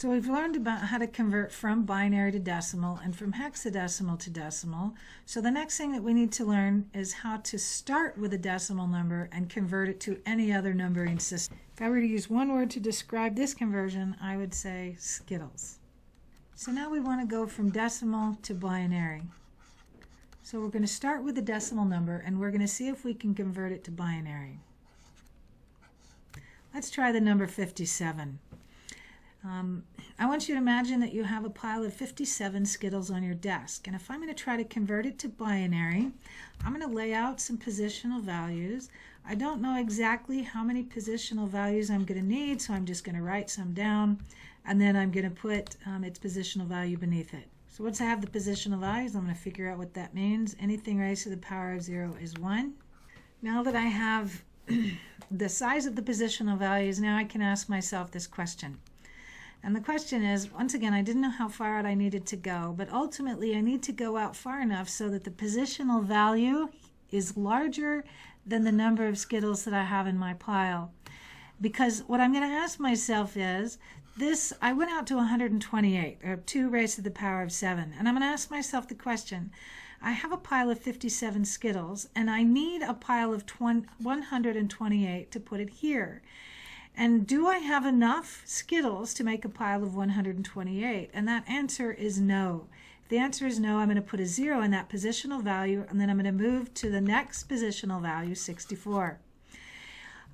So we've learned about how to convert from binary to decimal and from hexadecimal to decimal. So the next thing that we need to learn is how to start with a decimal number and convert it to any other numbering system. If I were to use one word to describe this conversion, I would say Skittles. So now we want to go from decimal to binary. So we're going to start with a decimal number and we're going to see if we can convert it to binary. Let's try the number 57. I want you to imagine that you have a pile of 57 Skittles on your desk. And if I'm going to try to convert it to binary, I'm going to lay out some positional values. I don't know exactly how many positional values I'm going to need, so I'm just going to write some down, and then I'm going to put its positional value beneath it. So once I have the positional values, I'm going to figure out what that means. Anything raised to the power of 0 is 1. Now that I have the size of the positional values, now I can ask myself this question. And the question is, once again, I didn't know how far out I needed to go, but ultimately I need to go out far enough so that the positional value is larger than the number of Skittles that I have in my pile. Because what I'm going to ask myself is, I went out to 128, or 2 raised to the power of 7, and I'm going to ask myself the question, I have a pile of 57 Skittles, and I need a pile of 128 to put it here. And do I have enough Skittles to make a pile of 128? And that answer is no. If the answer is no, I'm going to put a 0 in that positional value, and then I'm going to move to the next positional value, 64.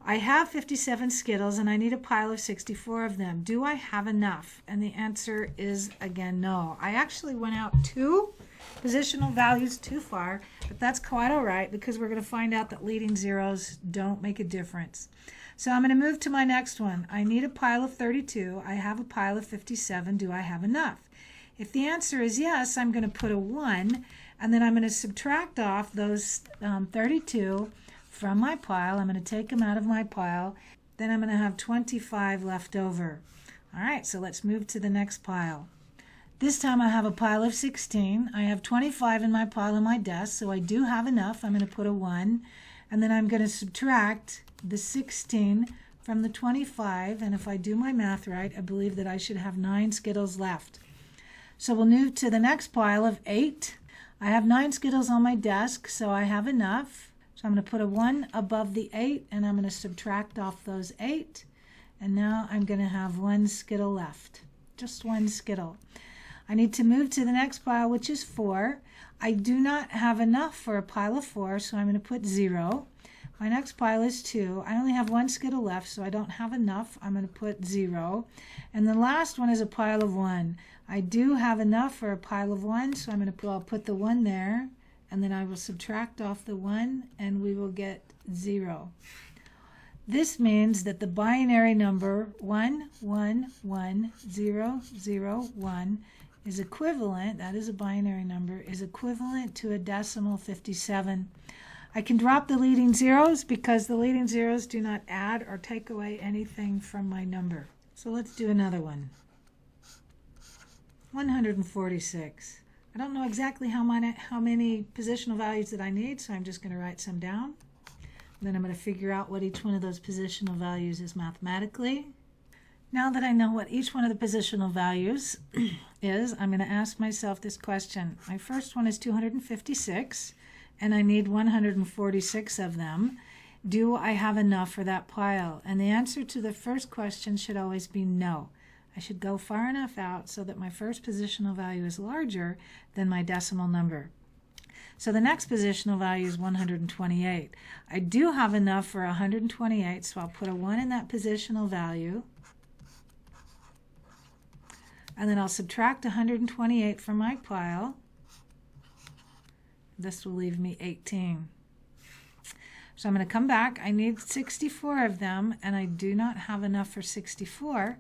I have 57 Skittles, and I need a pile of 64 of them. Do I have enough? And the answer is, again, no. I actually went out 2 positional values too far, but that's quite all right because we're going to find out that leading zeros don't make a difference. So I'm going to move to my next one. I need a pile of 32. I have a pile of 57. Do I have enough? If the answer is yes, I'm going to put a 1, and then I'm going to subtract off those 32 from my pile. I'm going to take them out of my pile. Then I'm going to have 25 left over. All right, so let's move to the next pile. This time I have a pile of 16. I have 25 in my pile on my desk, so I do have enough. I'm going to put a 1, and then I'm going to subtract the 16 from the 25, and if I do my math right, I believe that I should have 9 Skittles left. So we'll move to the next pile of 8. I have 9 Skittles on my desk, so I have enough. So I'm going to put a 1 above the 8, and I'm going to subtract off those 8, and now I'm going to have 1 Skittle left. Just 1 Skittle. I need to move to the next pile, which is 4. I do not have enough for a pile of 4, so I'm going to put 0. My next pile is 2. I only have 1 Skittle left, so I don't have enough. I'm going to put 0. And the last one is a pile of 1. I do have enough for a pile of 1, so I'll put the 1 there, and then I will subtract off the 1, and we will get 0. This means that the binary number 111001 is equivalent, that is a binary number, is equivalent to a decimal 57. I can drop the leading zeros because the leading zeros do not add or take away anything from my number. So let's do another one. 146. I don't know exactly how many positional values that I need, so I'm just going to write some down. Then I'm going to figure out what each one of those positional values is mathematically. Now that I know what each one of the positional values is, I'm going to ask myself this question. My first one is 256. And I need 146 of them. Do I have enough for that pile? And the answer to the first question should always be no. I should go far enough out so that my first positional value is larger than my decimal number. So the next positional value is 128. I do have enough for 128, so I'll put a 1 in that positional value. And then I'll subtract 128 from my pile. This will leave me 18. So I'm going to come back. I need 64 of them, and I do not have enough for 64.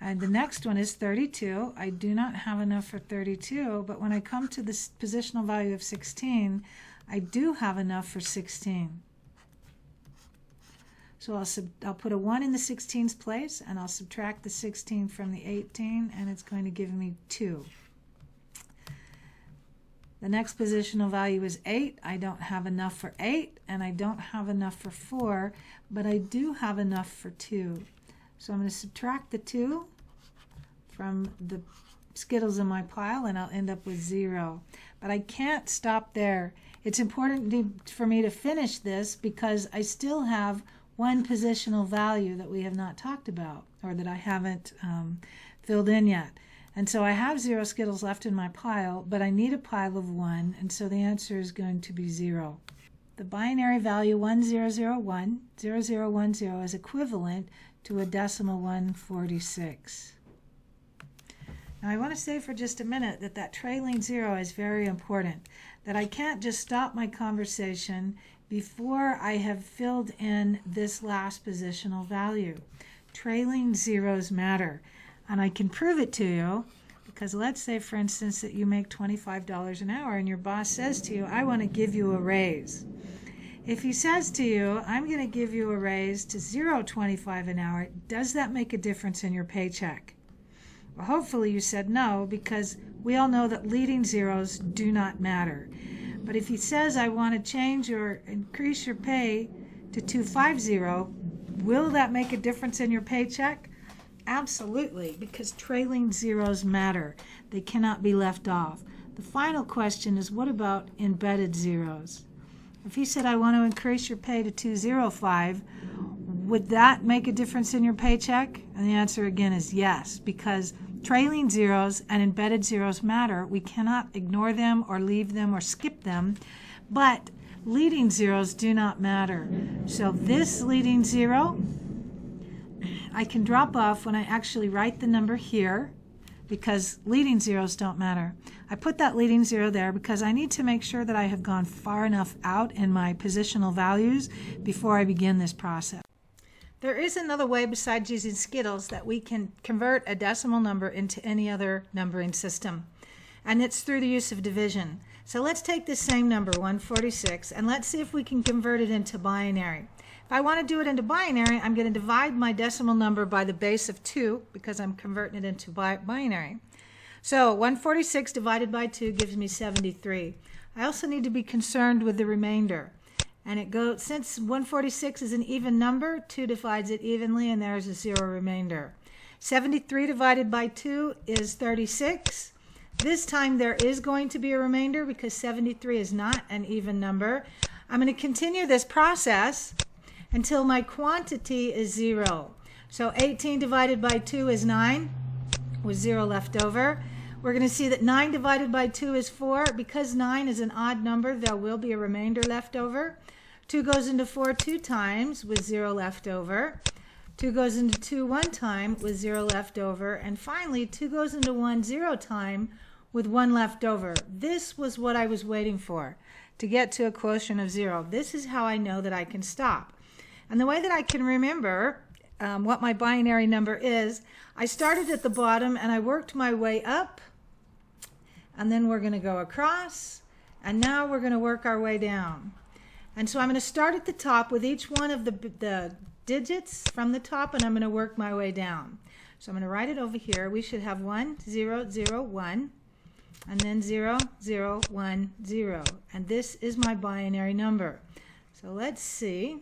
And the next one is 32. I do not have enough for 32, but when I come to this positional value of 16, I do have enough for 16. So I'll put a 1 in the 16's place, and I'll subtract the 16 from the 18, and it's going to give me 2. The next positional value is 8. I don't have enough for 8, and I don't have enough for 4, but I do have enough for 2. So I'm going to subtract the 2 from the Skittles in my pile, and I'll end up with 0. But I can't stop there. It's important for me to finish this because I still have one positional value that we have not talked about, or that I haven't filled in yet. And so I have 0 Skittles left in my pile, but I need a pile of 1, and so the answer is going to be 0. The binary value 1001, 0010 is equivalent to a decimal 146. Now I want to say for just a minute that that trailing 0 is very important, that I can't just stop my conversation before I have filled in this last positional value. Trailing zeros matter, and I can prove it to you because let's say, for instance, that you make $25 an hour and your boss says to you, I want to give you a raise. If he says to you, I'm going to give you a raise to $0.25 an hour, does that make a difference in your paycheck? Well, hopefully you said no, because we all know that leading zeros do not matter. But if he says, I want to change or increase your pay to $250, will that make a difference in your paycheck? Absolutely, because trailing zeros matter. They cannot be left off. The final question is, what about embedded zeros? If he said, I want to increase your pay to $205, would that make a difference in your paycheck? And the answer again is yes, because trailing zeros and embedded zeros matter. We cannot ignore them or leave them or skip them, but leading zeros do not matter. So this leading zero, I can drop off when I actually write the number here, because leading zeros don't matter. I put that leading 0 there because I need to make sure that I have gone far enough out in my positional values before I begin this process. There is another way besides using Skittles that we can convert a decimal number into any other numbering system, and it's through the use of division. So let's take this same number, 146, and let's see if we can convert it into binary. If I want to do it into binary, I'm going to divide my decimal number by the base of 2 because I'm converting it into binary. So 146 divided by 2 gives me 73. I also need to be concerned with the remainder. And it goes, since 146 is an even number, 2 divides it evenly, and there's a 0 remainder. 73 divided by 2 is 36. This time there is going to be a remainder because 73 is not an even number. I'm going to continue this process until my quantity is 0. So 18 divided by 2 is 9, with 0 left over. We're going to see that 9 divided by 2 is 4. Because 9 is an odd number, there will be a remainder left over. 2 goes into 4 2 times with 0 left over. 2 goes into 2 1 time with 0 left over. And finally, 2 goes into 1 0 time with 1 left over. This was what I was waiting for, to get to a quotient of 0. This is how I know that I can stop. And the way that I can remember what my binary number is, I started at the bottom and I worked my way up, and then we're going to go across, and now we're going to work our way down. And so I'm going to start at the top with each one of the digits from the top, and I'm going to work my way down. So I'm going to write it over here. We should have 1 0 0 1, and then 0 0 1 0, and this is my binary number. So let's see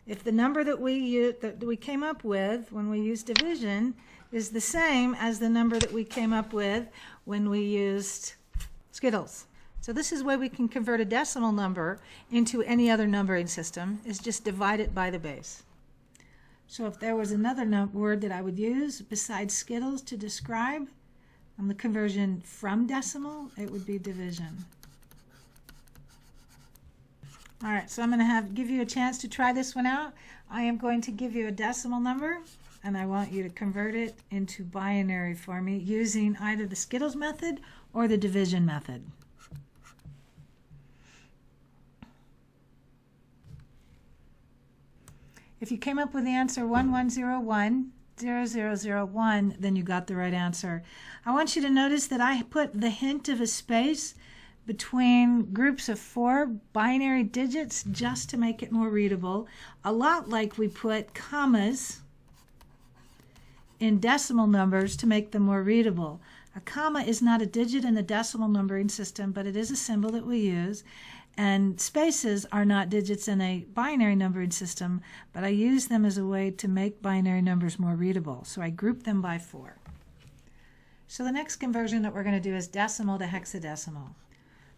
if the number that we came up with when we used division is the same as the number that we came up with when we used Skittles. So this is where we can convert a decimal number into any other numbering system, is just divide it by the base. So if there was another word that I would use besides Skittles to describe the conversion from decimal, it would be division. All right, so I'm going to give you a chance to try this one out. I am going to give you a decimal number, and I want you to convert it into binary for me using either the Skittles method or the division method. If you came up with the answer 1101, 0001, then you got the right answer. I want you to notice that I put the hint of a space between groups of 4 binary digits just to make it more readable, a lot like we put commas in decimal numbers to make them more readable. A comma is not a digit in the decimal numbering system, but it is a symbol that we use. And spaces are not digits in a binary numbering system, but I use them as a way to make binary numbers more readable. So I group them by 4. So the next conversion that we're going to do is decimal to hexadecimal.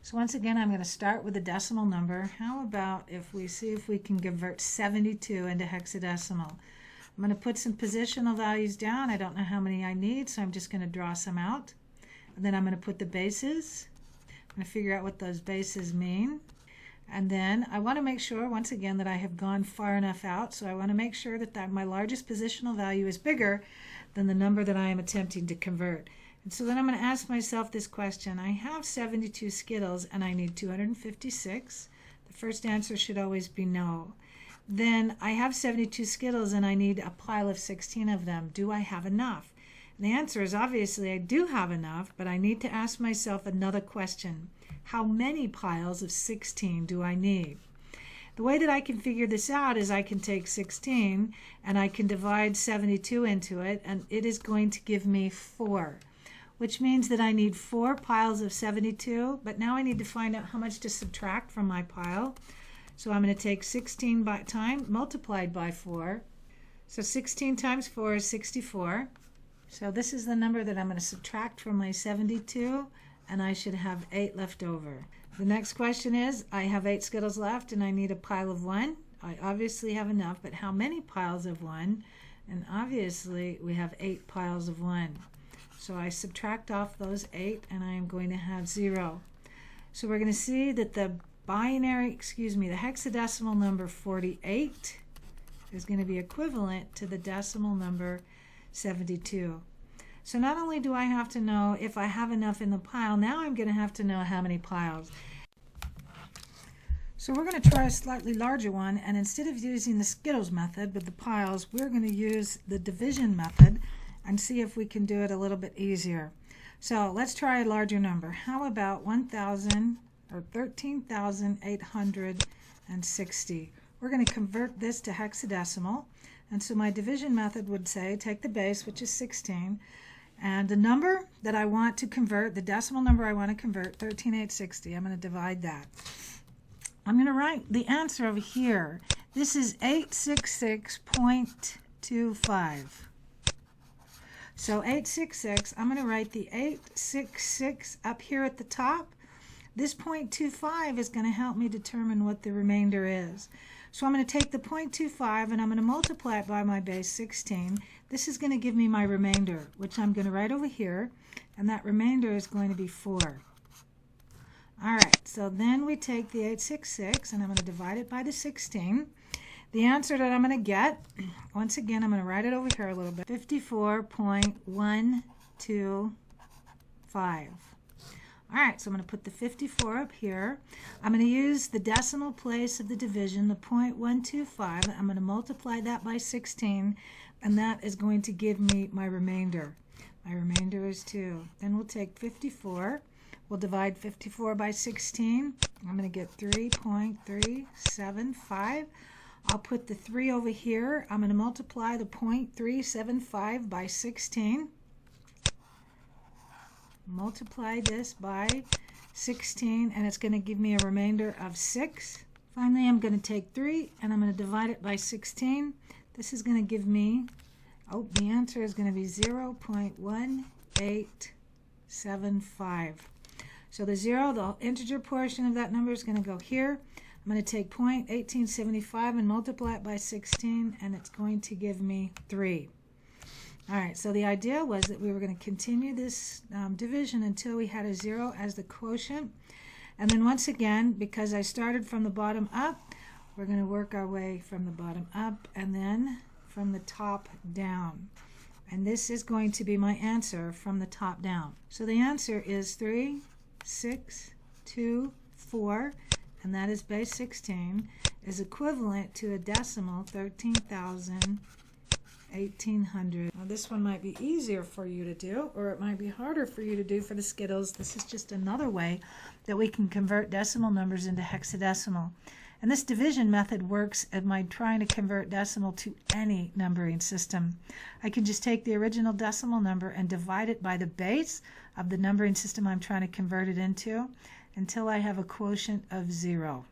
So once again, I'm going to start with a decimal number. How about if we see if we can convert 72 into hexadecimal? I'm going to put some positional values down. I don't know how many I need, so I'm just going to draw some out. And then I'm going to put the bases. I'm going to figure out what those bases mean. And then I want to make sure, once again, that I have gone far enough out. So I want to make sure that my largest positional value is bigger than the number that I am attempting to convert. And so then I'm going to ask myself this question. I have 72 Skittles and I need 256. The first answer should always be no. Then I have 72 Skittles and I need a pile of 16 of them. Do I have enough? And the answer is obviously I do have enough, but I need to ask myself another question. How many piles of 16 do I need? The way that I can figure this out is I can take 16 and I can divide 72 into it, and it is going to give me 4. Which means that I need 4 piles of 72, but now I need to find out how much to subtract from my pile. So I'm going to take 16 multiplied by 4. So 16 times 4 is 64. So this is the number that I'm going to subtract from my 72, and I should have 8 left over. The next question is, I have 8 Skittles left and I need a pile of 1. I obviously have enough, but how many piles of 1? And obviously we have 8 piles of 1. So I subtract off those 8 and I am going to have 0. So we're going to see that the hexadecimal number 48 is going to be equivalent to the decimal number 72. So not only do I have to know if I have enough in the pile, now I'm going to have to know how many piles. So we're going to try a slightly larger one, and instead of using the Skittles method with the piles, we're going to use the division method and see if we can do it a little bit easier. So let's try a larger number. How about 13,860? We're going to convert this to hexadecimal. And so my division method would say take the base, which is 16, and the number that I want to convert, the decimal number I want to convert, 13,860, I'm going to divide that. I'm going to write the answer over here. This is 866.25. So 866, I'm going to write the 866 up here at the top. This 0.25 is going to help me determine what the remainder is. So I'm going to take the 0.25 and I'm going to multiply it by my base 16. This is going to give me my remainder, which I'm going to write over here, and that remainder is going to be 4. All right, so then we take the 866 and I'm going to divide it by the 16. The answer that I'm going to get, once again, I'm going to write it over here a little bit, 54.125. All right, so I'm going to put the 54 up here. I'm going to use the decimal place of the division, the 0.125. I'm going to multiply that by 16, and that is going to give me my remainder. My remainder is 2. Then we'll take 54. We'll divide 54 by 16. I'm going to get 3.375. I'll put the 3 over here. I'm going to multiply the 0.375 by 16. Multiply this by 16, and it's going to give me a remainder of 6. Finally, I'm going to take 3 and I'm going to divide it by 16. This is going to give me, the answer is going to be 0.1875. So the integer portion of that number is going to go here. I'm going to take 0.1875 and multiply it by 16, and it's going to give me 3. All right, so the idea was that we were going to continue this division until we had a 0 as the quotient. And then once again, because I started from the bottom up, we're going to work our way from the bottom up and then from the top down. And this is going to be my answer from the top down. So the answer is 3, 6, 2, 4, and that is base 16, is equivalent to a decimal 13,1800. Now this one might be easier for you to do, or it might be harder for you to do for the Skittles. This is just another way that we can convert decimal numbers into hexadecimal. And this division method works at my trying to convert decimal to any numbering system. I can just take the original decimal number and divide it by the base of the numbering system I'm trying to convert it into until I have a quotient of 0.